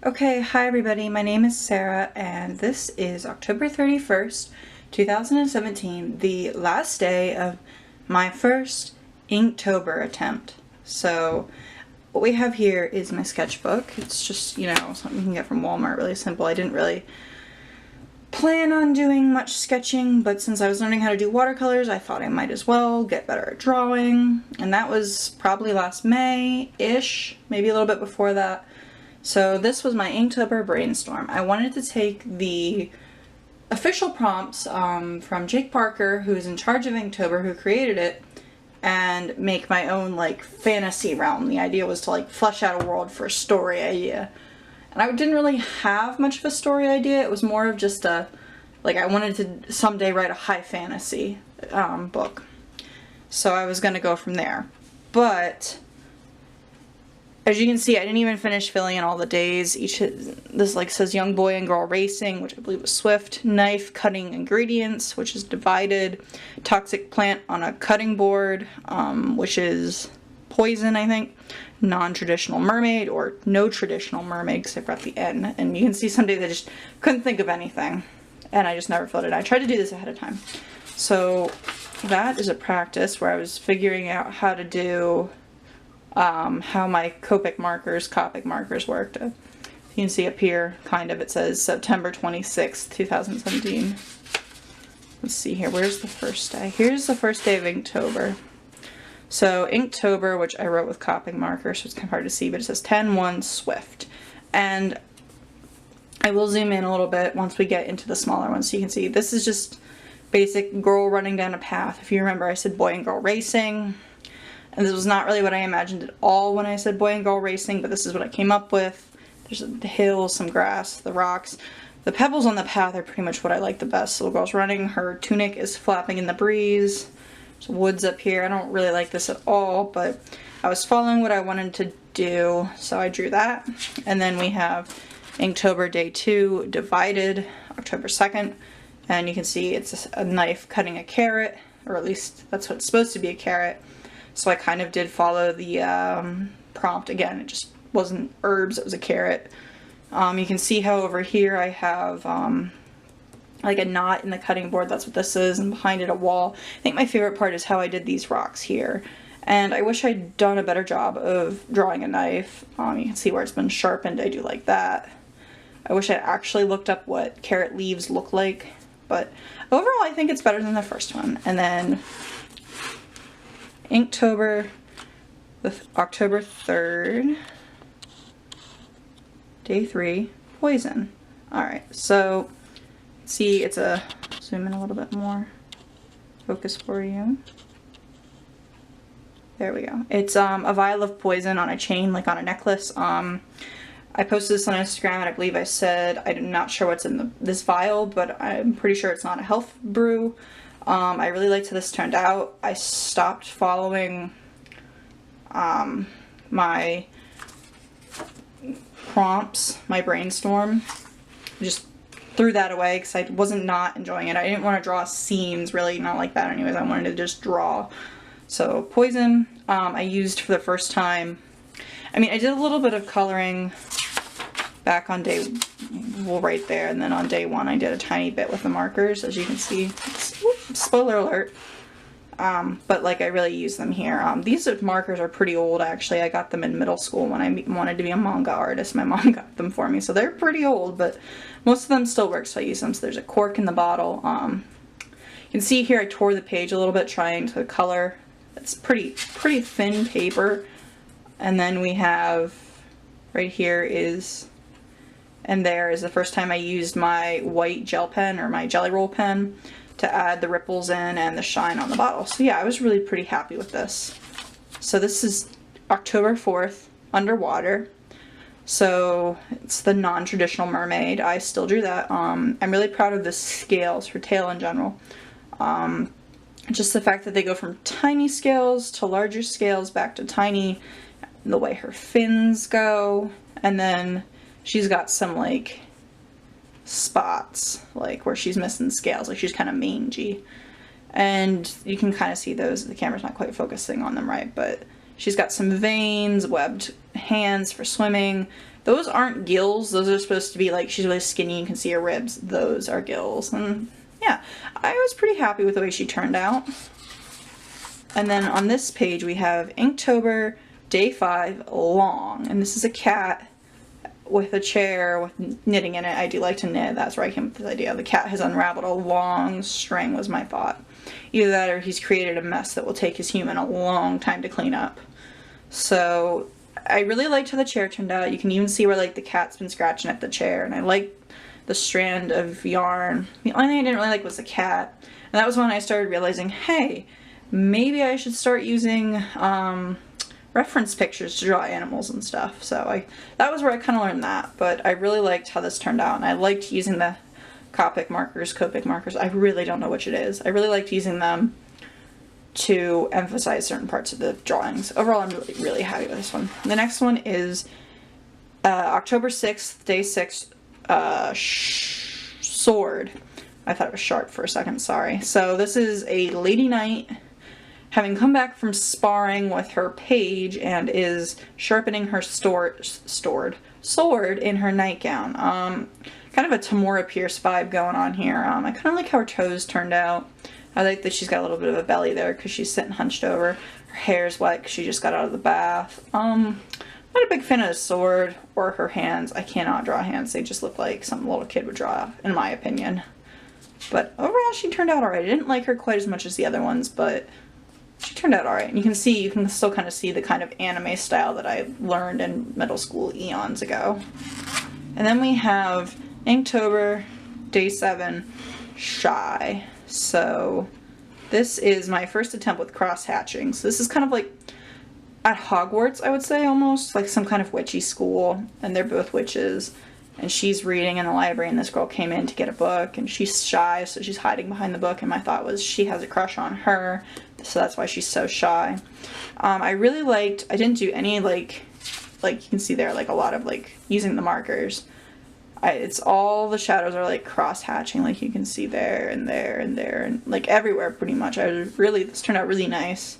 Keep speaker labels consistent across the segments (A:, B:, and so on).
A: Okay, hi everybody, my name is Sarah and this is October 31st, 2017, the last day of my first Inktober attempt. So what we have here is my sketchbook. It's just, something you can get from Walmart, really simple. I didn't really plan on doing much sketching, but since I was learning how to do watercolors, I thought I might as well get better at drawing. And that was probably last May-ish, maybe a little bit before that. So this was my Inktober brainstorm. I wanted to take the official prompts from Jake Parker, who is in charge of Inktober, who created it, and make my own fantasy realm. The idea was to flesh out a world for a story idea. And I didn't really have much of a story idea. It was more of just I wanted to someday write a high fantasy book. So I was gonna go from there. But as you can see, I didn't even finish filling in all the days. This says young boy and girl racing, which I believe was Swift, knife cutting ingredients, which is divided, toxic plant on a cutting board, which is poison, I think, non-traditional mermaid, or no traditional mermaid, because I brought the N. And you can see some days I just couldn't think of anything, and I just never filled it. I tried to do this ahead of time. So that is a practice where I was figuring out how to do how my Copic markers worked. You can see up here, it says September 26th, 2017. Let's see here, where's the first day? Here's the first day of Inktober. So Inktober, which I wrote with Copic markers, so it's kind of hard to see, but it says 10-1 Swift. And I will zoom in a little bit once we get into the smaller ones so you can see. This is just basic girl running down a path. If you remember, I said boy and girl racing. And this was not really what I imagined at all when I said boy and girl racing, but this is what I came up with. There's the hills, some grass, the rocks. The pebbles on the path are pretty much what I like the best. So the girl's running, her tunic is flapping in the breeze. There's woods up here. I don't really like this at all, but I was following what I wanted to do, so I drew that. And then we have Inktober Day 2, divided, October 2nd. And you can see it's a knife cutting a carrot, or at least that's what it's supposed to be, a carrot. So I kind of did follow the prompt again. It just wasn't herbs, it was a carrot. You can see how over here I have a knot in the cutting board. That's what this is, and behind it a wall. I think my favorite part is how I did these rocks here. And I wish I'd done a better job of drawing a knife. You can see where it's been sharpened. I do like that. I wish I'd actually looked up what carrot leaves look like. But overall I think it's better than the first one. And then Inktober, October 3rd, Day 3, poison. Alright, so see, it's zoom in a little bit more, focus for you. There we go. It's a vial of poison on a chain, like on a necklace. I posted this on Instagram and I believe I said I'm not sure what's in this vial, but I'm pretty sure it's not a health brew. I really liked how this turned out. I stopped following my prompts, my brainstorm. I just threw that away because I wasn't not enjoying it. I didn't want to draw scenes, really, not like that anyways. I wanted to just draw. So poison, I used for the first time. I mean, I did a little bit of coloring back on right there, and then on day 1 I did a tiny bit with the markers, as you can see. Spoiler alert. But I really use them here. These markers are pretty old, actually. I got them in middle school when I wanted to be a manga artist. My mom got them for me, so they're pretty old, but most of them still work, so I use them. So there's a cork in the bottle. You can see here I tore the page a little bit trying to color. It's pretty thin paper. And then we have right here and there is the first time I used my white gel pen, or my Jelly Roll pen, to add the ripples in and the shine on the bottle. So yeah, I was really pretty happy with this. So this is October 4th, underwater. So it's the non-traditional mermaid. I still drew that. I'm really proud of the scales for tail in general. Just the fact that they go from tiny scales to larger scales back to tiny, the way her fins go, and then she's got some spots where she's missing scales, she's kind of mangy, and you can kind of see those. The camera's not quite focusing on them right, but she's got some veins, webbed hands for swimming, Those aren't gills. Those are supposed to be like, she's really skinny, you can see her ribs. Those are gills. And yeah, I was pretty happy with the way she turned out. And then on this page we have Inktober Day 5 Long. And this is a cat with a chair with knitting in it. I do like to knit. That's where I came up with this idea. The cat has unraveled a long string was my thought. Either that or he's created a mess that will take his human a long time to clean up. So I really liked how the chair turned out. You can even see where like the cat's been scratching at the chair, and I like the strand of yarn. The only thing I didn't really like was the cat. And that was when I started realizing, hey, maybe I should start using reference pictures to draw animals and stuff. So that was where I kind of learned that. But I really liked how this turned out, and I liked using the Copic markers. I really don't know which it is. I really liked using them to emphasize certain parts of the drawings. Overall, I'm really, really happy with this one. The next one is October 6th, Day 6, Sword. I thought it was sharp for a second, sorry. So this is a lady knight having come back from sparring with her page and is sharpening her sword in her nightgown. Kind of a Tamora Pierce vibe going on here. I kind of like how her toes turned out. I like that she's got a little bit of a belly there because she's sitting hunched over. Her hair's wet because she just got out of the bath. Not a big fan of the sword or her hands. I cannot draw hands. They just look like something a little kid would draw, in my opinion. But overall, she turned out alright. I didn't like her quite as much as the other ones, but she turned out alright. And you can still kind of see the kind of anime style that I learned in middle school eons ago. And then we have Inktober Day 7 Shy. So this is my first attempt with cross hatching. So this is kind of like at Hogwarts, I would say, almost like some kind of witchy school, and they're both witches, and she's reading in the library, and this girl came in to get a book, and she's shy, so she's hiding behind the book, and my thought was she has a crush on her, so that's why she's so shy. I really liked, I didn't do any like you can see there, like a lot of like using the markers. It's all the shadows are like cross hatching, like you can see there and there and there and like everywhere pretty much. This turned out really nice.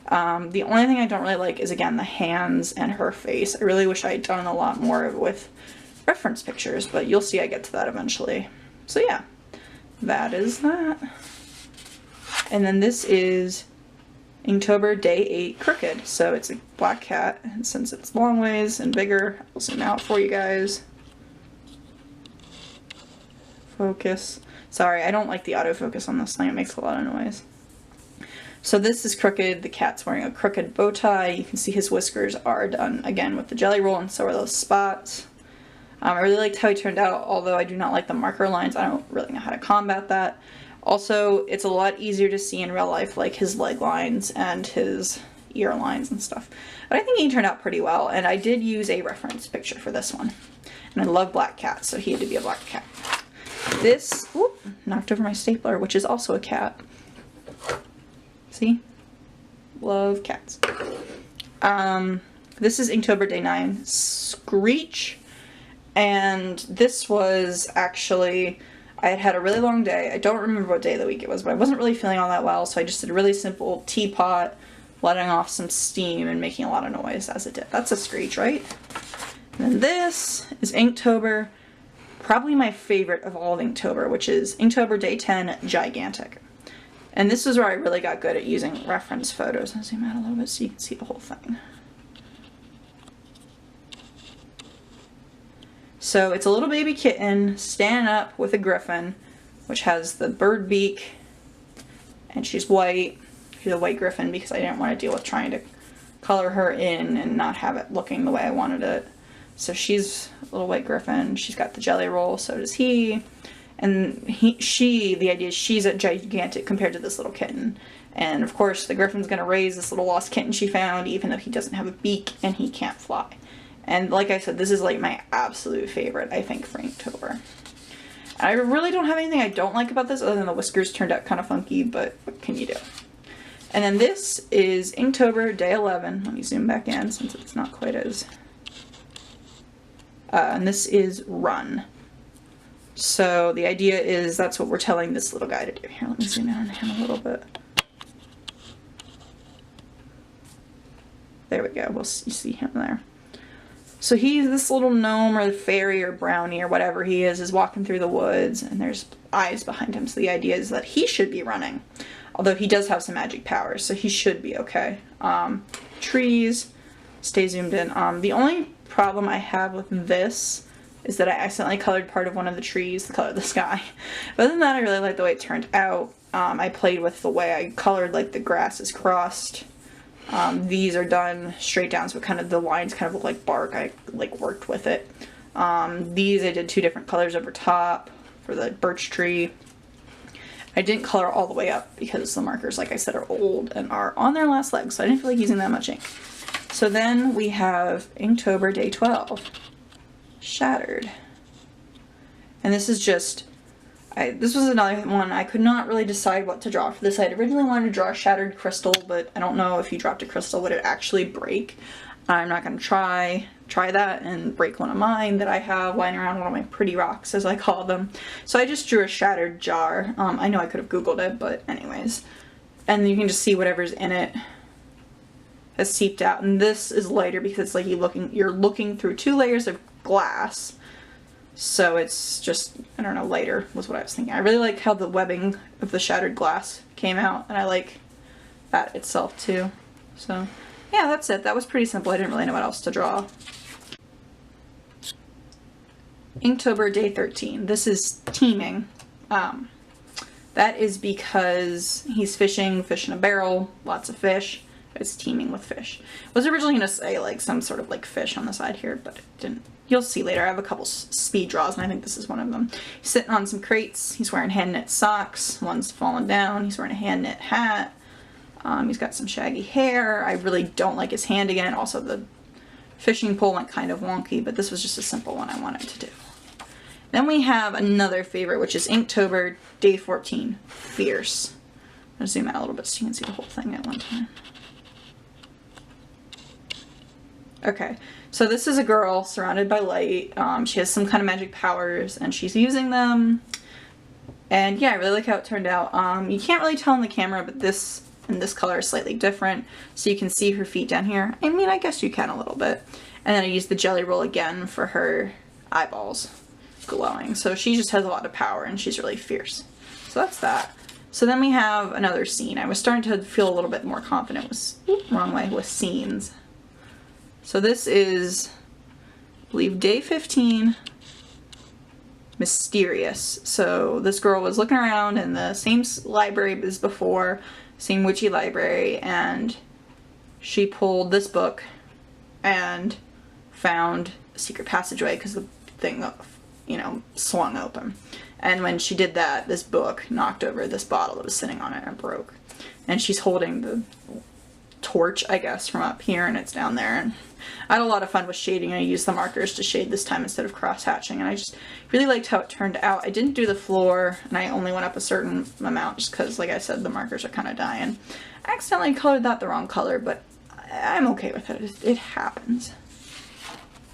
A: The only thing I don't really like is again the hands and her face. I really wish I had done a lot more with reference pictures, but you'll see I get to that eventually. So yeah, that is that. And then this is Inktober Day 8 Crooked. So it's a black cat, and since it's long ways and bigger, I'll zoom out for you guys. Focus. Sorry, I don't like the autofocus on this thing. It makes a lot of noise. So this is Crooked. The cat's wearing a crooked bow tie. You can see his whiskers are done again with the jelly roll, and so are those spots. I really liked how he turned out, although I do not like the marker lines. I don't really know how to combat that. Also, it's a lot easier to see in real life, like his leg lines and his ear lines and stuff. But I think he turned out pretty well, and I did use a reference picture for this one. And I love black cats, so he had to be a black cat. This, whoop, knocked over my stapler, which is also a cat. See? Love cats. This is Inktober Day 9, Screech. And this was actually, I had had a really long day. I don't remember what day of the week it was, but I wasn't really feeling all that well, so I just did a really simple teapot, letting off some steam and making a lot of noise as it did. That's a Screech, right? And then this is Inktober, probably my favorite of all of Inktober, which is Inktober Day 10, Gigantic. And this is where I really got good at using reference photos. I'll zoom out a little bit so you can see the whole thing. So it's a little baby kitten standing up with a griffin, which has the bird beak, and she's white. She's a white griffin because I didn't want to deal with trying to color her in and not have it looking the way I wanted it. So she's a little white griffin. She's got the jelly roll, so does he. And the idea is she's a gigantic compared to this little kitten. And of course the griffin's gonna raise this little lost kitten she found, even though he doesn't have a beak and he can't fly. And like I said, this is like my absolute favorite, I think, for Inktober. I really don't have anything I don't like about this other than the whiskers turned out kind of funky, but what can you do? And then this is Inktober Day 11. Let me zoom back in since it's not quite as... and this is Run. So the idea is that's what we're telling this little guy to do. Here, let me zoom in on him a little bit. There we go. You see him there. So he's this little gnome or fairy or brownie or whatever he is walking through the woods, and there's eyes behind him. So the idea is that he should be running. Although he does have some magic powers, so he should be okay. Trees, stay zoomed in. The only problem I have with this is that I accidentally colored part of one of the trees the color of the sky. But other than that, I really like the way it turned out. I played with the way I colored, like the grass is crossed. These are done straight down, so kind of the lines kind of look like bark. I like worked with it. These I did 2 different colors over top for the birch tree. I didn't color all the way up because the markers, like I said, are old and are on their last legs, so I didn't feel like using that much ink. So then we have Inktober Day 12, Shattered. And this is just, this was another one I could not really decide what to draw for this. I had originally wanted to draw a shattered crystal, but I don't know if you dropped a crystal, would it actually break? I'm not going to try that and break one of mine that I have lying around, one of my pretty rocks as I call them. So I just drew a shattered jar. I know I could have googled it, but anyways. And you can just see whatever's in it has seeped out. And this is lighter because it's like you're looking through 2 layers of glass. So it's just, I don't know, lighter was what I was thinking. I really like how the webbing of the shattered glass came out, and I like that itself too. So yeah, that's it. That was pretty simple. I didn't really know what else to draw. Inktober Day 13. This is teaming. That is because he's fishing, fish in a barrel, lots of fish. It's teaming with fish. I was originally going to say like some sort of like fish on the side here, but it didn't. You'll see later. I have a couple speed draws, and I think this is one of them. He's sitting on some crates. He's wearing hand knit socks. One's fallen down. He's wearing a hand knit hat. He's got some shaggy hair. I really don't like his hand again. Also, the fishing pole went kind of wonky, but this was just a simple one I wanted to do. Then we have another favorite, which is Inktober Day 14, Fierce. I'm going to zoom out a little bit so you can see the whole thing at one time. Okay, so this is a girl surrounded by light. She has some kind of magic powers, and she's using them. And yeah, I really like how it turned out. You can't really tell in the camera, but this and this color is slightly different. So you can see her feet down here. I mean, I guess you can a little bit. And then I used the jelly roll again for her eyeballs glowing. So she just has a lot of power, and she's really fierce. So that's that. So then we have another scene. I was starting to feel a little bit more confident with scenes. So this is, I believe, Day 15, Mysterious. So this girl was looking around in the same library as before, same witchy library, and she pulled this book and found a secret passageway because the thing, you know, swung open. And when she did that, this book knocked over this bottle that was sitting on it and broke. And she's holding the torch, I guess, from up here, and it's down there. And I had a lot of fun with shading. I used the markers to shade this time instead of cross-hatching, and I just really liked how it turned out. I didn't do the floor, and I only went up a certain amount just because, like I said, the markers are kind of dying. I accidentally colored that the wrong color, but I'm okay with it. It happens.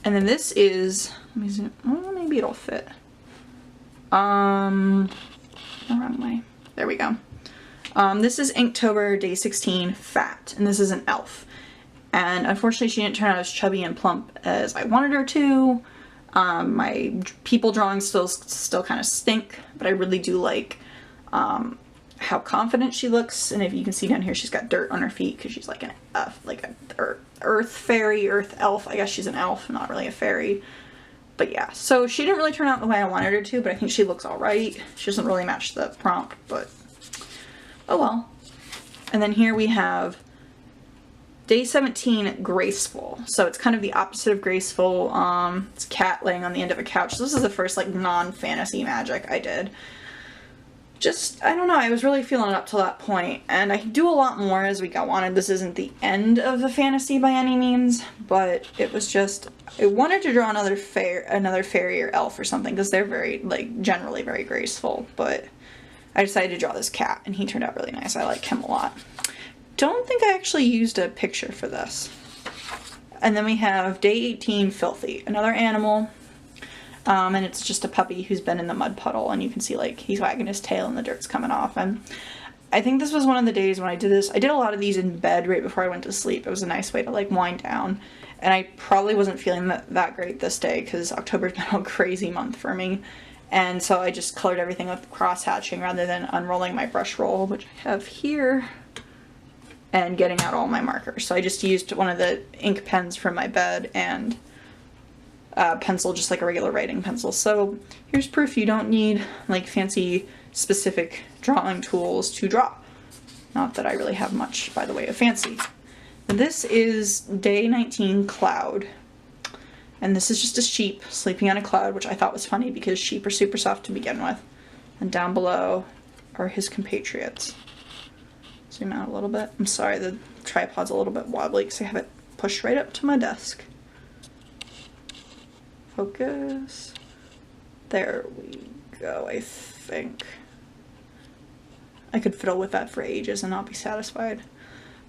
A: And then this is, let me zoom, well, maybe it'll fit. The wrong way. There we go. This is Inktober Day 16, Fat, and this is an elf. And unfortunately she didn't turn out as chubby and plump as I wanted her to. My people drawings still kind of stink, but I really do like how confident she looks. And if you can see down here, she's got dirt on her feet because she's like an earth fairy, earth elf. I guess she's an elf, not really a fairy. But yeah, so she didn't really turn out the way I wanted her to, but I think she looks alright. She doesn't really match the prompt, but oh well. And then here we have Day 17, Graceful. So it's kind of the opposite of graceful. It's a cat laying on the end of a couch. So this is the first like non-fantasy magic I did. Just, I don't know, I was really feeling it up to that point, and I can do a lot more as we go on, and this isn't the end of the fantasy by any means, but it was just, I wanted to draw another fairy or elf or something, because they're very, like, generally very graceful, but I decided to draw this cat, and he turned out really nice. I like him a lot. Don't think I actually used a picture for this. And then we have Day 18, Filthy, another animal. And it's just a puppy who's been in the mud puddle, and you can see like he's wagging his tail and the dirt's coming off. And I think this was one of the days when I did this. I did a lot of these in bed right before I went to sleep. It was a nice way to like wind down. And I probably wasn't feeling that great this day because October's been a crazy month for me. And so I just colored everything with cross hatching rather than unrolling my brush roll, which I have here, and getting out all my markers. So I just used one of the ink pens from my bed and pencil, just like a regular writing pencil. So here's proof you don't need like fancy specific drawing tools to draw. Not that I really have much by the way of fancy. This is day 19 cloud. And this is just a sheep sleeping on a cloud, which I thought was funny because sheep are super soft to begin with. And down below are his compatriots. Zoom out a little bit. I'm sorry, the tripod's a little bit wobbly because I have it pushed right up to my desk. Focus. There we go, I think. I could fiddle with that for ages and not be satisfied.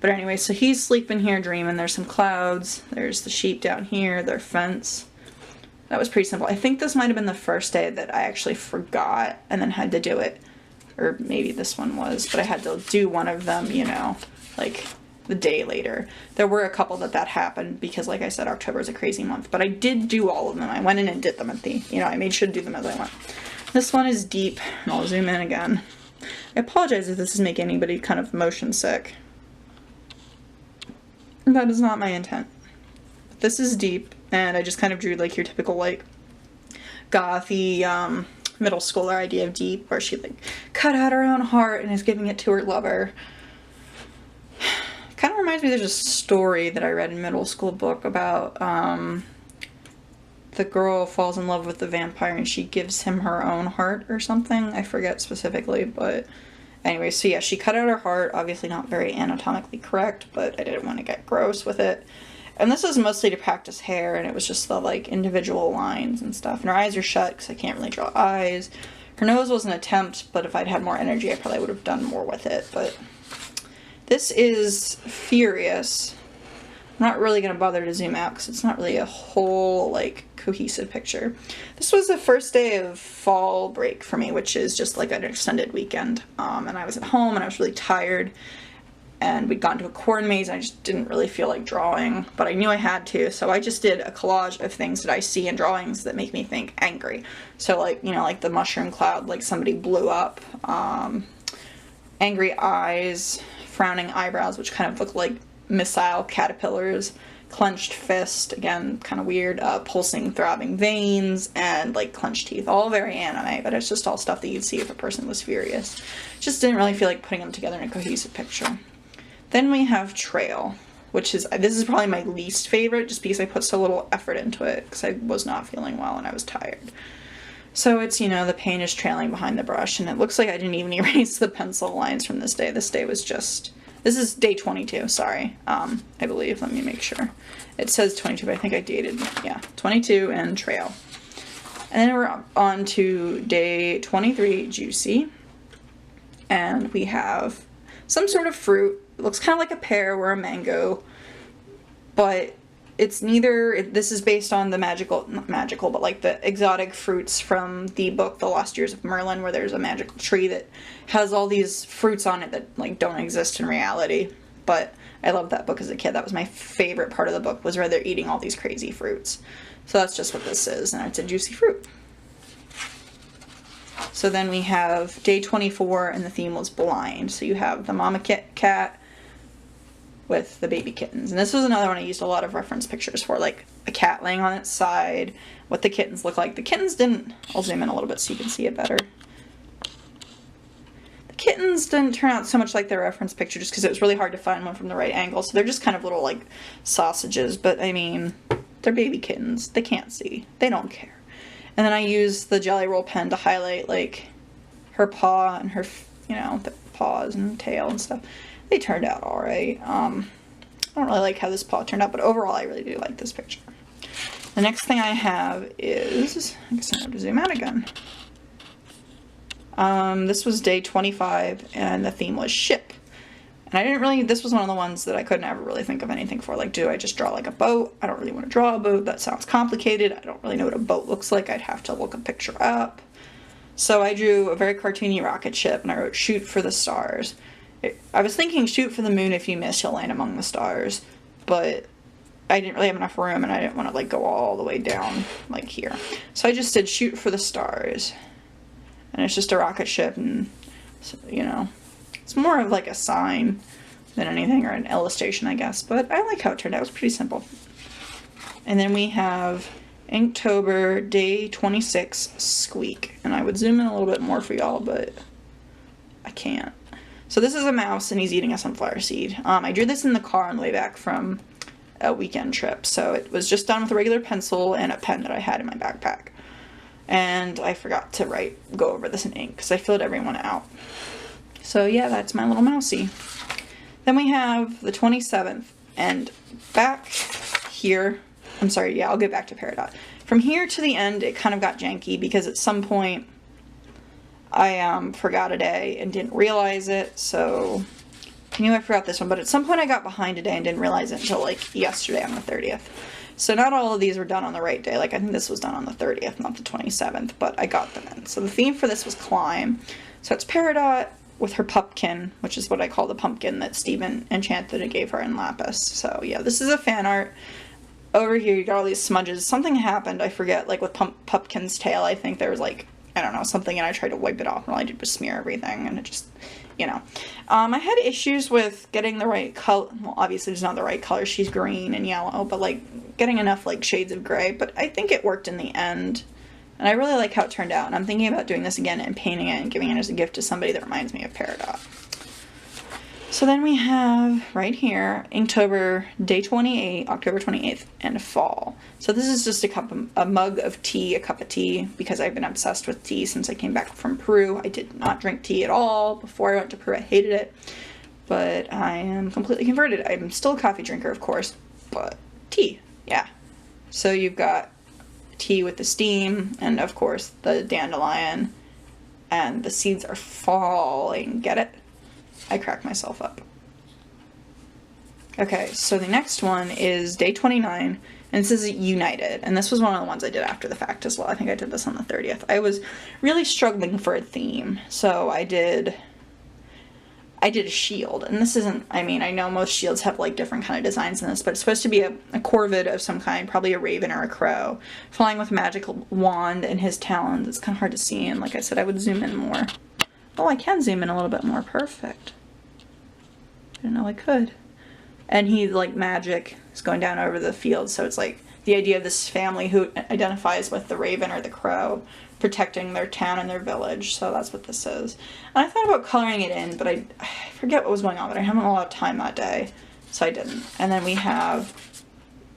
A: But anyway, so he's sleeping here dreaming. There's some clouds. There's the sheep down here, their fence. That was pretty simple. I think this might have been the first day that I actually forgot and then had to do it. Or maybe this one was, but I had to do one of them, you know, like the day later. There were a couple that happened because, like I said, October is a crazy month. But I did do all of them. I went in and did them at the, you know, I made sure to do them as I went. This one is deep, and I'll zoom in again. I apologize if this is making anybody kind of motion sick. That is not my intent. This is deep, and I just kind of drew like your typical like gothy middle schooler idea of deep, where she like cut out her own heart and is giving it to her lover. Kind of reminds me, there's a story that I read in middle school book about the girl falls in love with the vampire and she gives him her own heart or something. I forget specifically, but anyway, so yeah, she cut out her heart. Obviously not very anatomically correct, but I didn't want to get gross with it. And this is mostly to practice hair, and it was just the like individual lines and stuff. And her eyes are shut because I can't really draw eyes. Her nose was an attempt, but if I'd had more energy, I probably would have done more with it. But this is Furious. I'm not really going to bother to zoom out because it's not really a whole like cohesive picture. This was the first day of fall break for me, which is just like an extended weekend. And I was at home and I was really tired. And we'd gone to a corn maze and I just didn't really feel like drawing, but I knew I had to, so I just did a collage of things that I see in drawings that make me think angry. So like, you know, like the mushroom cloud, like somebody blew up, angry eyes, frowning eyebrows, which kind of look like missile caterpillars, clenched fist, again, kind of weird, pulsing, throbbing veins, and like clenched teeth, all very anime, but it's just all stuff that you'd see if a person was furious. Just didn't really feel like putting them together in a cohesive picture. Then we have Trail, which is, this is probably my least favorite just because I put so little effort into it because I was not feeling well and I was tired. So it's, you know, the paint is trailing behind the brush, and it looks like I didn't even erase the pencil lines from this day. This day was just, this is day 22, sorry, I believe, let me make sure. It says 22, but I think I dated, yeah, 22 and Trail. And then we're on to day 23, Juicy, and we have some sort of fruit. It looks kind of like a pear or a mango, but it's neither. This is based on the not magical, but like the exotic fruits from the book The Lost Years of Merlin, where there's a magical tree that has all these fruits on it that like don't exist in reality. But I loved that book as a kid. That was my favorite part of the book, was where they're eating all these crazy fruits. So that's just what this is, and it's a juicy fruit. So then we have day 24, and the theme was blind. So you have the mama cat with the baby kittens. And this was another one I used a lot of reference pictures for, like a cat laying on its side, what the kittens look like. The kittens didn't, I'll zoom in a little bit so you can see it better. The kittens didn't turn out so much like their reference picture just because it was really hard to find one from the right angle. So they're just kind of little like sausages, but I mean, they're baby kittens. They can't see. They don't care. And then I used the Jelly Roll pen to highlight like her paw and her, you know, the paws and tail and stuff. They turned out alright. I don't really like how this paw turned out, but overall I really do like this picture. The next thing I have is, I guess I'm going to zoom out again. This was day 25, and the theme was ship. And I didn't really, this was one of the ones that I couldn't ever really think of anything for. Like, do I just draw like a boat? I don't really want to draw a boat. That sounds complicated. I don't really know what a boat looks like. I'd have to look a picture up. So I drew a very cartoony rocket ship, and I wrote shoot for the stars. I was thinking shoot for the moon, if you miss, you'll land among the stars. But I didn't really have enough room and I didn't want to like go all the way down like here. So I just did shoot for the stars. And it's just a rocket ship, and, you know, it's more of like a sign than anything, or an illustration, I guess. But I like how it turned out. It was pretty simple. And then we have Inktober Day 26 Squeak. And I would zoom in a little bit more for y'all, but I can't. So this is a mouse, and he's eating a sunflower seed. I drew this in the car on the way back from a weekend trip. So it was just done with a regular pencil and a pen that I had in my backpack. And I forgot to go over this in ink because I filled everyone out. So yeah, that's my little mousey. Then we have the 27th, and back here, I'm sorry, yeah, I'll get back to Peridot. From here to the end, it kind of got janky because at some point I forgot a day and didn't realize it, so I knew I forgot this one, but at some point I got behind a day and didn't realize it until like yesterday on the 30th. So not all of these were done on the right day. Like, I think this was done on the 30th, not the 27th, but I got them in. So the theme for this was climb. So it's Peridot with her pumpkin, which is what I call the pumpkin that Stephen enchanted and gave her in Lapis. So yeah, this is a fan art. Over here you got all these smudges. Something happened, I forget, like with Pumpkin's tail. I think there was like, I don't know, something, and I tried to wipe it off, and all I did was smear everything, and it just, you know. I had issues with getting the right color. Well, obviously it's not the right color. She's green and yellow, but like getting enough like shades of gray. But I think it worked in the end, and I really like how it turned out. And I'm thinking about doing this again and painting it and giving it as a gift to somebody that reminds me of Peridot. So then we have right here Inktober Day 28, October 28th, and fall. So this is just a mug of tea, a cup of tea, because I've been obsessed with tea since I came back from Peru. I did not drink tea at all before I went to Peru. I hated it, but I am completely converted. I'm still a coffee drinker, of course, but tea, yeah. So you've got tea with the steam, and of course the dandelion, and the seeds are falling. Get it? I cracked myself up. Okay, so the next one is Day 29, and this is United, and this was one of the ones I did after the fact as well. I think I did this on the 30th. I was really struggling for a theme, so I did a shield, and this isn't, I mean, I know most shields have like different kind of designs in this, but it's supposed to be a corvid of some kind, probably a raven or a crow, flying with a magical wand and his talons. It's kind of hard to see, and like I said, I would zoom in more. Oh, I can zoom in a little bit more. Perfect. I didn't know I could. And he, like, magic is going down over the field, so it's like the idea of this family who identifies with the raven or the crow protecting their town and their village. So that's what this is. And I thought about coloring it in, but I forget what was going on, but I haven't a lot of time that day, so I didn't. And then we have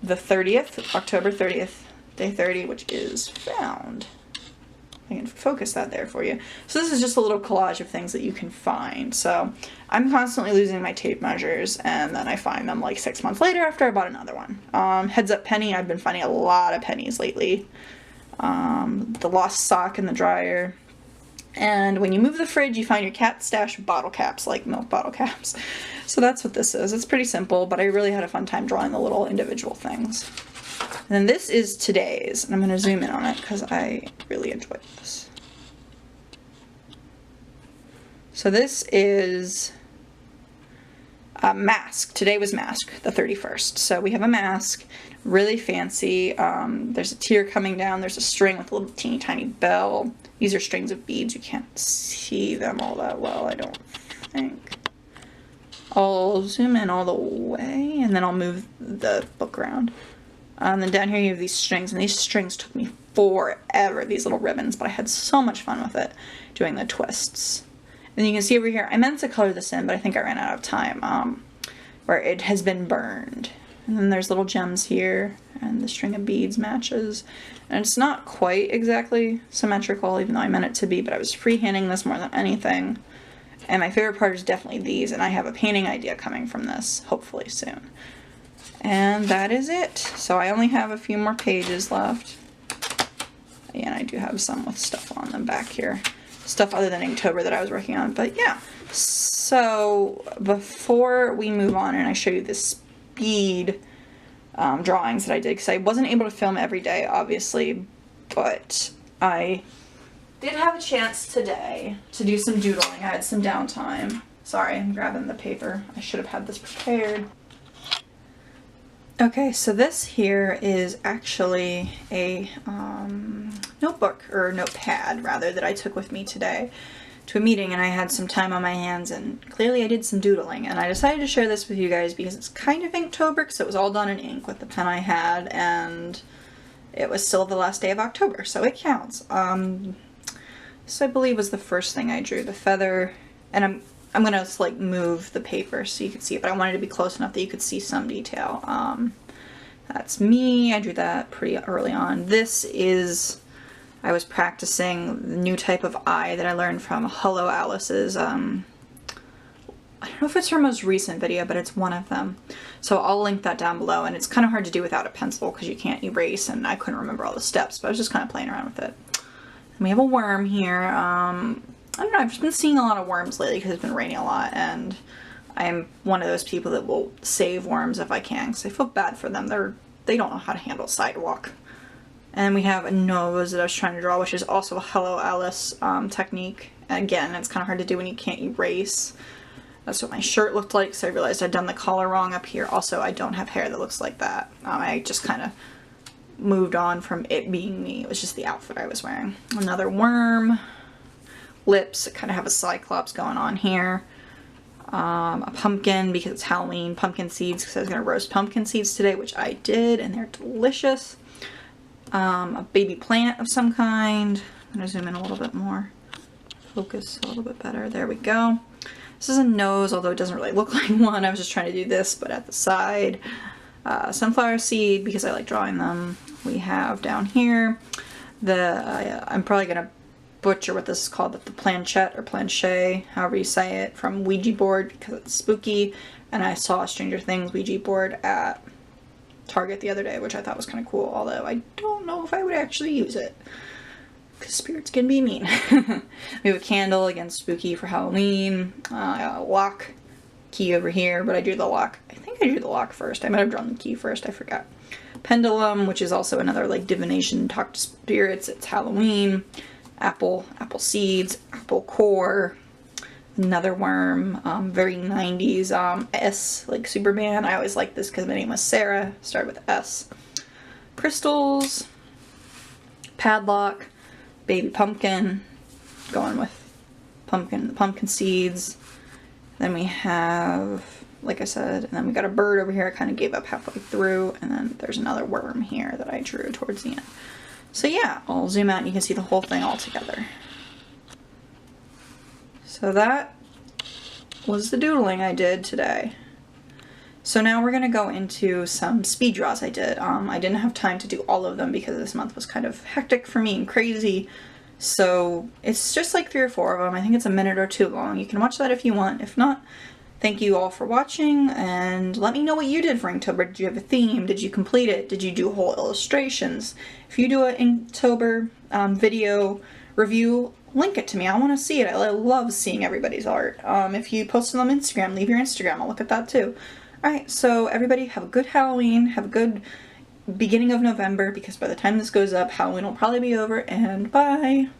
A: the 30th, October 30th, Day 30, which is found. I can focus that there for you. So this is just a little collage of things that you can find. So I'm constantly losing my tape measures, and then I find them like 6 months later after I bought another one. Heads up penny, I've been finding a lot of pennies lately. The lost sock in the dryer. And when you move the fridge, you find your cat stash bottle caps, like milk bottle caps. So that's what this is. It's pretty simple, but I really had a fun time drawing the little individual things. And then this is today's, and I'm going to zoom in on it because I really enjoyed this. So this is a mask. Today was mask, the 31st. So we have a mask, really fancy. There's a tear coming down. There's a string with a little teeny tiny bell. These are strings of beads. You can't see them all that well, I don't think. I'll zoom in all the way, and then I'll move the book around. And then down here you have these strings, and these strings took me forever, these little ribbons, but I had so much fun with it, doing the twists. And you can see over here, I meant to color this in, but I think I ran out of time, where it has been burned. And then there's little gems here, and the string of beads matches. And it's not quite exactly symmetrical, even though I meant it to be, but I was freehanding this more than anything. And my favorite part is definitely these, and I have a painting idea coming from this, hopefully soon. And that is it. So I only have a few more pages left. And I do have some with stuff on them back here. Stuff other than Inktober that I was working on. But yeah. So before we move on and I show you the speed drawings that I did, because I wasn't able to film every day, obviously, but I did have a chance today to do some doodling. I had some downtime. Sorry, I'm grabbing the paper. I should have had this prepared. Okay, so this here is actually a notebook, or notepad rather, that I took with me today to a meeting, and I had some time on my hands, and clearly I did some doodling, and I decided to share this with you guys because it's kind of Inktober, because it was all done in ink with the pen I had, and it was still the last day of October, so it counts. This I believe was the first thing I drew, the feather, and I'm gonna like move the paper so you can see it, but I wanted to be close enough that you could see some detail. That's me. I drew that pretty early on. This is, I was practicing the new type of eye that I learned from Hullo Alice's, I don't know if it's her most recent video, but it's one of them. So I'll link that down below, and it's kind of hard to do without a pencil because you can't erase, and I couldn't remember all the steps, but I was just kind of playing around with it. And we have a worm here. I don't know, I've just been seeing a lot of worms lately because it's been raining a lot, and I'm one of those people that will save worms if I can, because I feel bad for them. They don't know how to handle sidewalk. And we have a nose that I was trying to draw, which is also a Hello Alice technique. And again, it's kind of hard to do when you can't erase. That's what my shirt looked like, so I realized I'd done the collar wrong up here. Also, I don't have hair that looks like that. I just kind of moved on from it being me. It was just the outfit I was wearing. Another worm. Lips, kind of have a cyclops going on here. A pumpkin because it's Halloween. Pumpkin seeds because I was going to roast pumpkin seeds today, which I did, and they're delicious. A baby plant of some kind. I'm going to zoom in a little bit more. Focus a little bit better. There we go. This is a nose, although it doesn't really look like one. I was just trying to do this, but at the side. Sunflower seed because I like drawing them. We have down here I'm probably going to butcher what this is called, but the planchette or planche, however you say it, from Ouija board because it's spooky, and I saw a Stranger Things Ouija board at Target the other day, which I thought was kind of cool, although I don't know if I would actually use it because spirits can be mean. We have a candle, again spooky for Halloween. A lock key over here, but I drew the lock. I think I drew the lock first. I might have drawn the key first, I forgot. Pendulum, which is also another like divination, talk to spirits. It's Halloween. Apple seeds, apple core, another worm, very 90s, S, like Superman. I always liked this because my name was Sarah, started with S. Crystals, padlock, baby pumpkin, going with pumpkin seeds. Then we have, like I said, and then we got a bird over here I kind of gave up halfway through, and then there's another worm here that I drew towards the end. So yeah, I'll zoom out and you can see the whole thing all together. So that was the doodling I did today. So now we're going to go into some speed draws I did. I didn't have time to do all of them because this month was kind of hectic for me and crazy. So it's just like 3 or 4 of them. I think it's a minute or 2 long. You can watch that if you want. If not, thank you all for watching, and let me know what you did for Inktober. Did you have a theme? Did you complete it? Did you do whole illustrations? If you do an Inktober video review, link it to me. I want to see it. I love seeing everybody's art. If you post it on Instagram, leave your Instagram. I'll look at that too. Alright, so everybody have a good Halloween. Have a good beginning of November, because by the time this goes up, Halloween will probably be over, and bye!